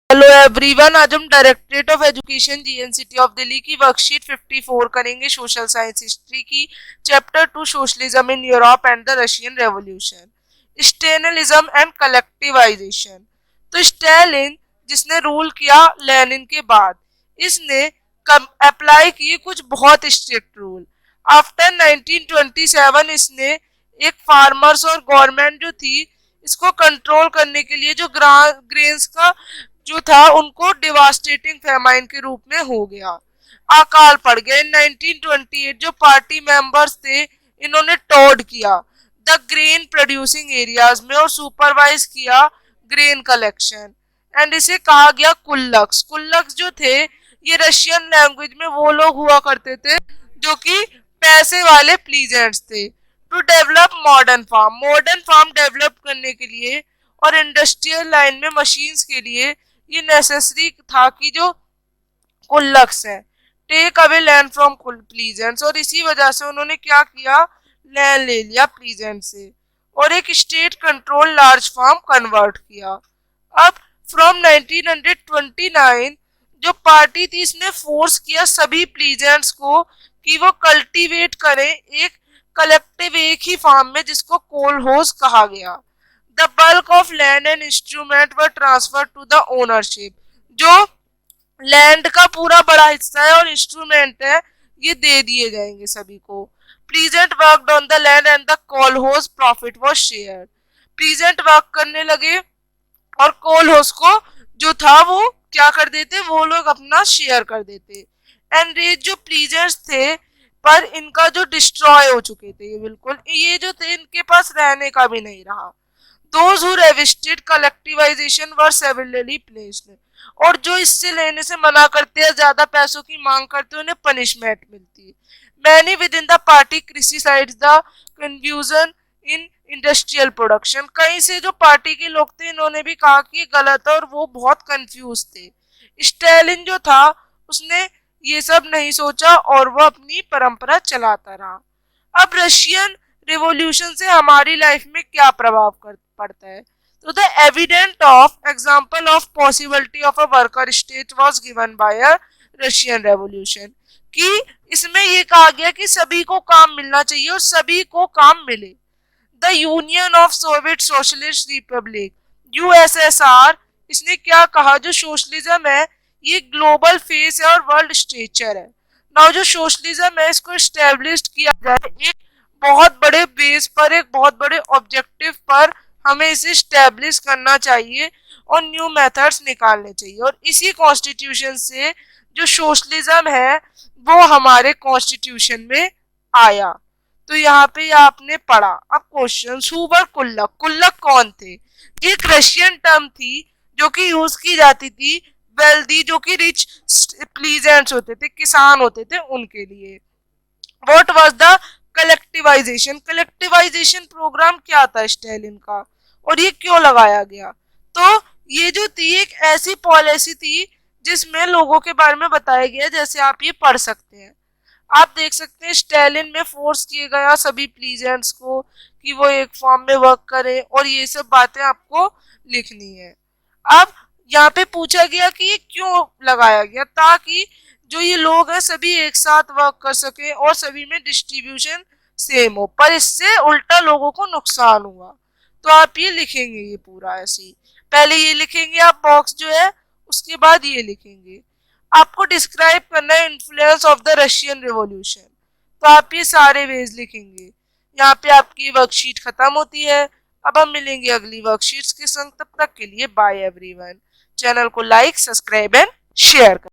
Hello everyone, आज हम directorate of education GNCT of Delhi की वर्कशीट 54 करेंगे सोशल साइंस हिस्ट्री की, chapter 2 socialism in Europe and the Russian revolution, Stalinism and collectivisation. तो Stalin जिसने rule किया लेनिन के बाद, इसने अप्लाई किए कुछ बहुत स्ट्रिक्ट रूल। आफ्टर 1927 इसने एक फार्मर्स और गवर्नमेंट जो थी इसको कंट्रोल करने के लिए जो ग्रेन्स का जो था उनको डिवास्टेटिंग फेमाइन के रूप में हो गया, अकाल पड़ गया। इन 1928 जो पार्टी मेंबर्स थे इन्होंने टोड किया द ग्रेन प्रोड्यूसिंग एरियाज में और सुपरवाइज किया ग्रेन कलेक्शन, एंड इसे कहा गया कुल्लक्स। कुल्लक्स जो थे ये रशियन लैंग्वेज में वो लोग हुआ करते थे जो कि पैसे वाले प्लीजेंट्स थे। To develop modern farm develop करने के लिए और इंडस्ट्रियल लाइन में मशीन्स के लिए ये नेसेसरी था कि जो कुल्लक्स है टेक अवे लैंड फ्रॉम प्लीजेंट्स, और इसी वजह से उन्होंने क्या किया, लैंड ले लिया प्लीजेंट से और एक state control large farm convert किया। अब फ्रॉम 1929 जो पार्टी थी इसने फोर्स किया सभी प्लीजेंट्स को कि वो कल्टीवेट करें एक कलेक्टिव एक ही फार्म में जिसको कोलहोज कहा गया। The bulk of land and instrument were transfer to the ownership, जो लैंड का पूरा बड़ा हिस्सा है और इंस्ट्रूमेंट है ये दे दिए जाएंगे सभी को। Peasants worked on the land and the kolkhoz profit was shared. Peasants work करने लगे और कोलहोज को जो था वो क्या कर देते, वो लोग अपना शेयर कर देते। एंड जो प्लीजेंट्स थे पर इनका जो डिस्ट्रॉय हो चुके थे, ये बिल्कुल ये जो थे इनके पास रहने का भी नहीं रहा। Those who resisted collectivization were severely punished, और जो इससे लेने से मना करते हैं, ज्यादा पैसों की मांग करते हैं, उन्हें पनिशमेंट मिलती है। Many within the party criticized the confusion in industrial production। कहीं से जो पार्टी के लोग थे इन्होंने भी कहा कि गलत है और वो बहुत कंफ्यूज थे। स्टालिन जो था उसने ये सब नहीं सोचा और वो अपनी परंपरा चलाता रहा। अब रशियन रिवॉल्यूशन से हमारी लाइफ में क्या प्रभाव पड़ता है, तो the evident of example of possibility of a worker state was given by a Russian revolution, कि इसमें ये कहा गया कि सभी को काम मिलना चाहिए और सभी को काम मिले। The union of Soviet socialist Republic USSR, इसने क्या कहा, जो सोशलिज्म है ये ग्लोबल फेस है और वर्ल्ड स्टेचर है। नाउ जो सोशलिज्म है इसको एस्टेब्लिश किया जाए एक बहुत बड़े बेस पर, एक बहुत बड़े ऑब्जेक्टिव पर हमें इसे स्टैब्लिश करना चाहिए और न्यू मेथड्स निकालने चाहिए, और इसी कॉन्स्टिट्यूशन से जो सोशलिज्म है वो हमारे कॉन्स्टिट्यूशन में आया। तो यहाँ पे आपने पढ़ा। अब क्वेश्चन, हुवर कुल्लक, कुल्लक कौन थे? ये एक रशियन टर्म थी जो कि यूज की जाती थी वेल्दी, जो कि रिच प्लीजेंट्स होते थे, किसान होते थे, उनके लिए। What was the collectivization? Collectivization program क्या था स्टालिन का और ये क्यों लगाया गया? तो ये जो थी एक ऐसी पॉलिसी थी जिसमें लोगों के बारे में बताया गया, जैसे आप ये पढ़ सकते हैं। आप देख सकते हैं स्टालिन में फोर्स किए गया सभी प्लीजेंट्स को कि वो एक फॉर्म में वर्क करें, और ये सब बातें आपको लिखनी है। अब यहाँ पे पूछा गया कि ये क्यों लगाया गया, ताकि जो ये लोग हैं सभी एक साथ वर्क कर सके और सभी में डिस्ट्रीब्यूशन सेम हो, पर इससे उल्टा लोगों को नुकसान हुआ। तो आप ये लिखेंगे, ये पूरा ऐसे ही पहले ये लिखेंगे आप बॉक्स जो है, उसके बाद ये लिखेंगे। आपको डिस्क्राइब करना है influence of the Russian revolution, तो आप ये सारे वेज लिखेंगे। यहाँ पे आपकी वर्कशीट खत्म होती है। अब हम मिलेंगे अगली वर्कशीट्स के संग, तब तक के लिए बाय एवरीवन। चैनल को लाइक, सब्सक्राइब एंड शेयर करें।